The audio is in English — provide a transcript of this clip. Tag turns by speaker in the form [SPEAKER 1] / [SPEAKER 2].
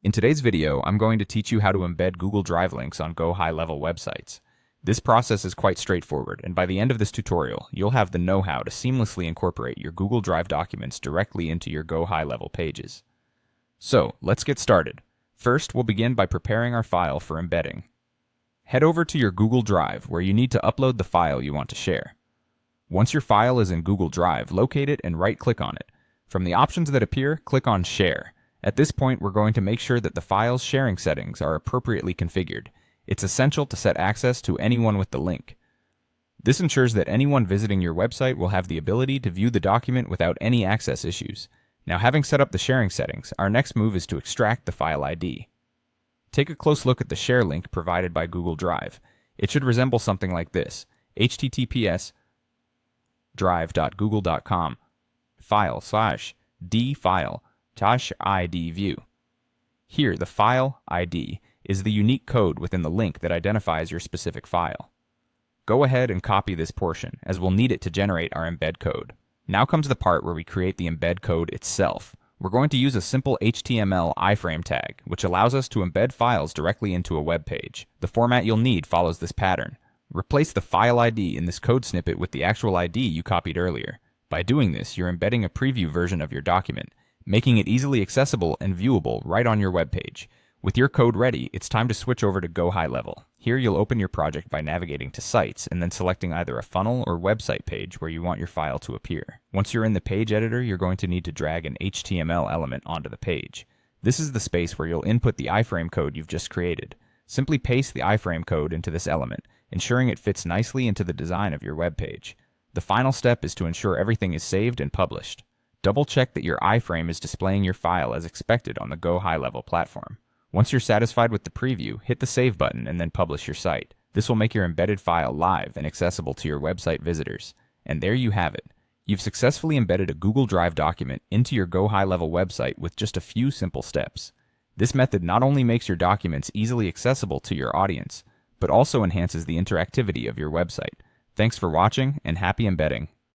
[SPEAKER 1] In today's video, I'm going to teach you how to embed Google Drive links on GoHighLevel websites. This process is quite straightforward, and by the end of this tutorial, you'll have the know-how to seamlessly incorporate your Google Drive documents directly into your GoHighLevel pages. So, let's get started. First, we'll begin by preparing our file for embedding. Head over to your Google Drive, where you need to upload the file you want to share. Once your file is in Google Drive, locate it and right-click on it. From the options that appear, click on Share. At this point, we're going to make sure that the file's sharing settings are appropriately configured. It's essential to set access to anyone with the link. This ensures that anyone visiting your website will have the ability to view the document without any access issues. Now, having set up the sharing settings, our next move is to extract the file ID. Take a close look at the share link provided by Google Drive. It should resemble something like this: https://drive.google.com file/d file -id view. Here, the file ID is the unique code within the link that identifies your specific file. Go ahead and copy this portion, as we'll need it to generate our embed code. Now comes the part where we create the embed code itself. We're going to use a simple HTML iframe tag, which allows us to embed files directly into a web page. The format you'll need follows this pattern. Replace the file ID in this code snippet with the actual ID you copied earlier. By doing this, you're embedding a preview version of your document, making it easily accessible and viewable right on your web page. With your code ready, it's time to switch over to GoHighLevel. Here you'll open your project by navigating to Sites and then selecting either a funnel or website page where you want your file to appear. Once you're in the page editor, you're going to need to drag an HTML element onto the page. This is the space where you'll input the iframe code you've just created. Simply paste the iframe code into this element, ensuring it fits nicely into the design of your web page. The final step is to ensure everything is saved and published. Double-check that your iframe is displaying your file as expected on the GoHighLevel platform. Once you're satisfied with the preview, hit the Save button and then publish your site. This will make your embedded file live and accessible to your website visitors. And there you have it. You've successfully embedded a Google Drive document into your GoHighLevel website with just a few simple steps. This method not only makes your documents easily accessible to your audience, but also enhances the interactivity of your website. Thanks for watching, and happy embedding.